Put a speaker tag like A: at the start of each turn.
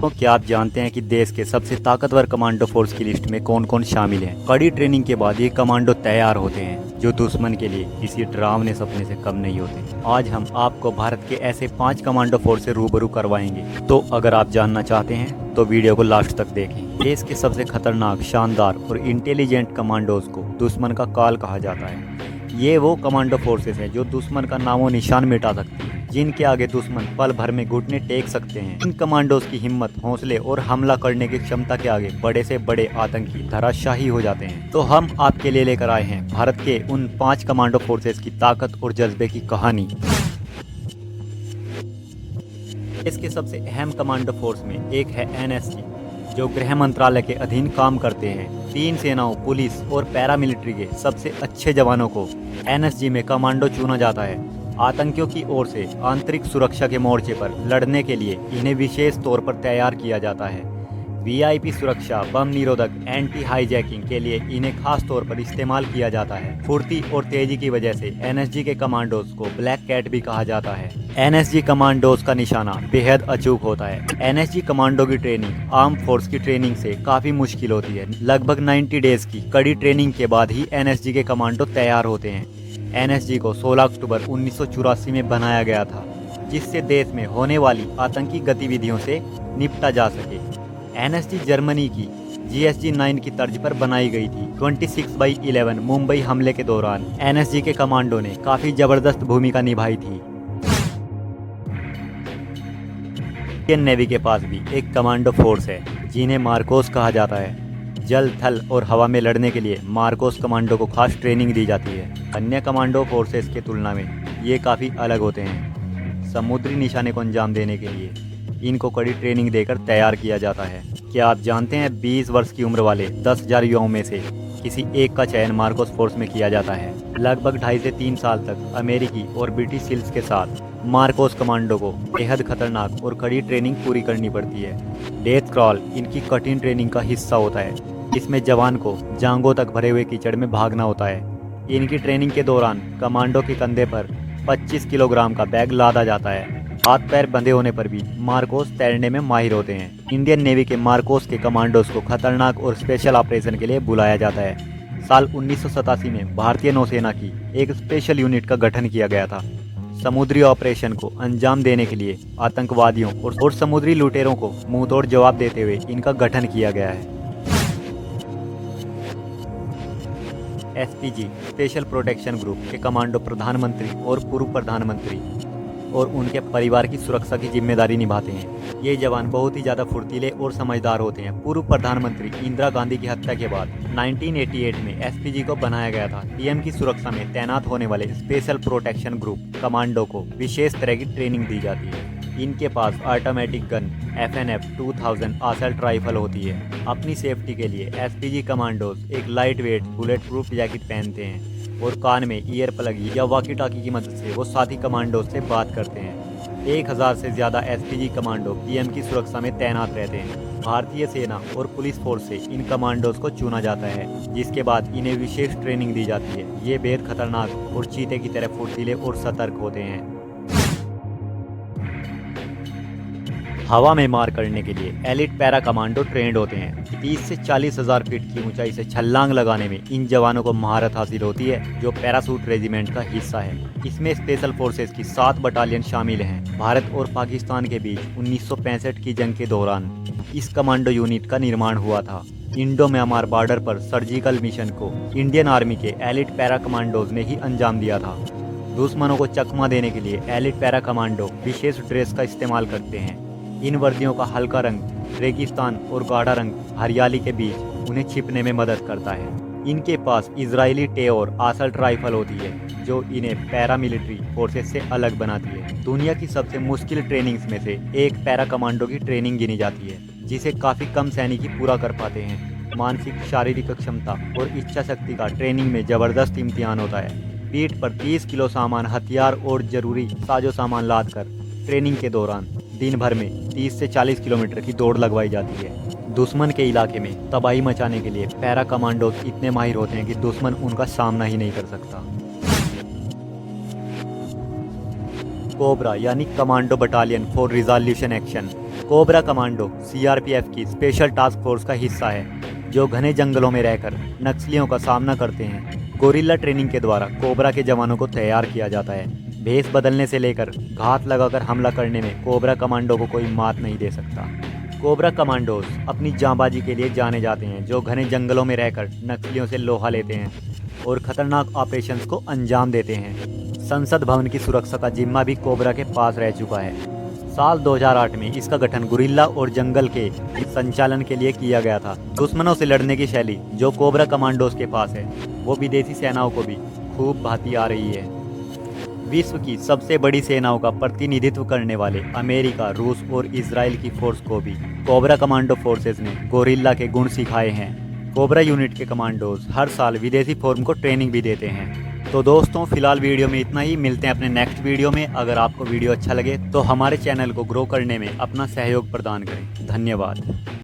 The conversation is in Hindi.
A: तो क्या आप जानते हैं कि देश के सबसे ताकतवर कमांडो फोर्स की लिस्ट में कौन कौन शामिल है। कड़ी ट्रेनिंग के बाद ये कमांडो तैयार होते हैं जो दुश्मन के लिए किसी डरावने सपने से कम नहीं होते। आज हम आपको भारत के ऐसे 5 कमांडो फोर्स से रूबरू करवाएंगे। तो अगर आप जानना चाहते हैं तो वीडियो को लास्ट तक देखें। देश के सबसे खतरनाक, शानदार और इंटेलिजेंट कमांडोज को दुश्मन का काल कहा जाता है। ये वो कमांडो फोर्सेस हैं जो दुश्मन का नामो निशान मिटा सकती है, जिनके आगे दुश्मन पल भर में घुटने टेक सकते हैं। इन कमांडोज की हिम्मत, हौसले और हमला करने की क्षमता के आगे बड़े से बड़े आतंकी धराशाही हो जाते हैं। तो हम आपके लिए लेकर आए हैं भारत के उन 5 कमांडो फोर्सेस की ताकत और जज्बे की कहानी। इसके सबसे अहम कमांडो फोर्स में एक है एनएसजी, जो गृह मंत्रालय के अधीन काम करते हैं। 3 सेनाओं, पुलिस और पैरामिलिट्री के सबसे अच्छे जवानों को एनएसजी में कमांडो चुना जाता है। आतंकियों की ओर से आंतरिक सुरक्षा के मोर्चे पर लड़ने के लिए इन्हें विशेष तौर पर तैयार किया जाता है। वीआईपी सुरक्षा, बम निरोधक, एंटी हाईजैकिंग के लिए इन्हें खास तौर पर इस्तेमाल किया जाता है। फुर्ती और तेजी की वजह से एनएसजी के कमांडोज को ब्लैक कैट भी कहा जाता है। एनएसजी कमांडोज का निशाना बेहद अचूक होता है। एनएसजी कमांडो की ट्रेनिंग आर्म फोर्स की ट्रेनिंग से काफी मुश्किल होती है। लगभग 90 डेज की कड़ी ट्रेनिंग के बाद ही एनएसजी के कमांडो तैयार होते हैं। एनएसजी को 16 अक्टूबर 1984 में बनाया गया था, जिससे देश में होने वाली आतंकी गतिविधियों से निपटा जा सके। एनएसजी जर्मनी की जीएसजी 9 की तर्ज पर बनाई गई थी। 26/11 मुंबई हमले के दौरान एनएसजी के कमांडो ने काफी जबरदस्त भूमिका निभाई थी। इंडियन नेवी के पास भी एक कमांडो फोर्स है, जिन्हें मार्कोस कहा जाता है। जल, थल और हवा में लड़ने के लिए मार्कोस कमांडो को खास ट्रेनिंग दी जाती है। अन्य कमांडो फोर्सेस के तुलना में ये काफ़ी अलग होते हैं। समुद्री निशाने को अंजाम देने के लिए इनको कड़ी ट्रेनिंग देकर तैयार किया जाता है। क्या आप जानते हैं 20 वर्ष की उम्र वाले 10,000 युवाओं में से किसी एक का चयन मार्कोस फोर्स में किया जाता है। लगभग 2.5 से 3 साल तक अमेरिकी और ब्रिटिश सील्स के साथ मार्कोस कमांडो को बेहद खतरनाक और कड़ी ट्रेनिंग पूरी करनी पड़ती है। डेथ क्रॉल इनकी कठिन ट्रेनिंग का हिस्सा होता है। इसमें जवान को जांघों तक भरे हुए कीचड़ में भागना होता है। इनकी ट्रेनिंग के दौरान कमांडो के कंधे पर 25 किलोग्राम का बैग लादा जाता है। हाथ पैर बंधे होने पर भी मार्कोस तैरने में माहिर होते हैं। इंडियन नेवी के मार्कोस के कमांडोज को खतरनाक और स्पेशल ऑपरेशन के लिए बुलाया जाता है। साल 1987 में भारतीय नौसेना की एक स्पेशल यूनिट का गठन किया गया था। समुद्री ऑपरेशन को अंजाम देने के लिए आतंकवादियों और समुद्री लुटेरों को मुंहतोड़ जवाब देते हुए इनका गठन किया गया है। एसपीजी स्पेशल प्रोटेक्शन ग्रुप के कमांडो प्रधानमंत्री और पूर्व प्रधानमंत्री और उनके परिवार की सुरक्षा की जिम्मेदारी निभाते हैं। ये जवान बहुत ही ज़्यादा फुर्तीले और समझदार होते हैं। पूर्व प्रधानमंत्री इंदिरा गांधी की हत्या के बाद 1988 में एसपीजी को बनाया गया था। पीएम की सुरक्षा में तैनात होने वाले स्पेशल प्रोटेक्शन ग्रुप कमांडो को विशेष तरह की ट्रेनिंग दी जाती है। इनके पास automatic gun FNF 2000 assault rifle होती है। अपनी सेफ्टी के लिए एसपीजी कमांडोज एक light weight bullet proof jacket पहनते हैं और कान में ईयर प्लग या वॉकी टॉकी की मदद से वो साथी कमांडोज से बात करते हैं। 1000 से ज़्यादा एसपीजी कमांडो पीएम की सुरक्षा में तैनात रहते हैं। भारतीय सेना और पुलिस फोर्स से इन कमांडोज को चुना जाता है, जिसके बाद इन्हें विशेष ट्रेनिंग दी जाती है। ये बेहद खतरनाक और चीते की तरह फुर्तीले और सतर्क होते हैं। हवा में मार करने के लिए एलिट पैरा कमांडो ट्रेंड होते हैं। 30 से 40 हजार फीट की ऊंचाई से छलांग लगाने में इन जवानों को महारत हासिल होती है, जो पैरासूट रेजिमेंट का हिस्सा है। इसमें स्पेशल फोर्सेस की 7 बटालियन शामिल हैं। भारत और पाकिस्तान के बीच 1965 की जंग के दौरान इस कमांडो यूनिट का निर्माण हुआ था। इंडो म्यांमार बॉर्डर पर सर्जिकल मिशन को इंडियन आर्मी के एलिट पैरा कमांडोज ने ही अंजाम दिया था। दुश्मनों को चकमा देने के लिए एलिट पैरा कमांडो विशेष ड्रेस का इस्तेमाल करते हैं। इन वर्दियों का हल्का रंग रेगिस्तान और गाढ़ा रंग हरियाली के बीच उन्हें छिपने में मदद करता है। इनके पास इजरायली टेओर असल्ट राइफल होती है, जो इन्हें पैरामिलिट्री फोर्सेस से अलग बनाती है। दुनिया की सबसे मुश्किल ट्रेनिंग्स में से एक पैरा कमांडो की ट्रेनिंग गिनी जाती है, जिसे काफ़ी कम सैनिक ही पूरा कर पाते हैं। मानसिक, शारीरिक क्षमता और इच्छा शक्ति का ट्रेनिंग में ज़बरदस्त इम्तिहान होता है। पीठ पर 30 किलो सामान, हथियार और जरूरी साजो सामान लाद कर ट्रेनिंग के दौरान दिन भर में 30 से 40 किलोमीटर की दौड़ लगवाई जाती है। दुश्मन के इलाके में तबाही मचाने के लिए पैरा कमांडोज इतने माहिर होते हैं कि दुश्मन उनका सामना ही नहीं कर सकता। कोबरा यानी commando battalion for resolution action cobra commando CRPF की स्पेशल टास्क फोर्स का हिस्सा है जो घने जंगलों में रहकर नक्सलियों का सामना करते हैं। गोरिल्ला ट्रेनिंग के द्वारा कोबरा के जवानों को तैयार किया जाता है। भेष बदलने से लेकर घात लगाकर हमला करने में कोबरा कमांडो को कोई मात नहीं दे सकता। कोबरा कमांडोज अपनी जांबाजी के लिए जाने जाते हैं जो घने जंगलों में रहकर नक्सलियों से लोहा लेते हैं और खतरनाक ऑपरेशंस को अंजाम देते हैं। संसद भवन की सुरक्षा का जिम्मा भी कोबरा के पास रह चुका है। साल 2008 में इसका गठन गुरिल्ला और जंगल के संचालन के लिए किया गया था। दुश्मनों से लड़ने की शैली जो कोबरा कमांडोज के पास है वो विदेशी सेनाओं को भी खूब भाती आ रही है। विश्व की सबसे बड़ी सेनाओं का प्रतिनिधित्व करने वाले अमेरिका, रूस और इजराइल की फोर्स को भी कोबरा कमांडो फोर्सेस ने गोरिल्ला के गुण सिखाए हैं। कोबरा यूनिट के कमांडोज हर साल विदेशी फॉर्म को ट्रेनिंग भी देते हैं। तो दोस्तों फिलहाल वीडियो में इतना ही। मिलते हैं अपने नेक्स्ट वीडियो में। अगर आपको वीडियो अच्छा लगे तो हमारे चैनल को ग्रो करने में अपना सहयोग प्रदान करें। धन्यवाद।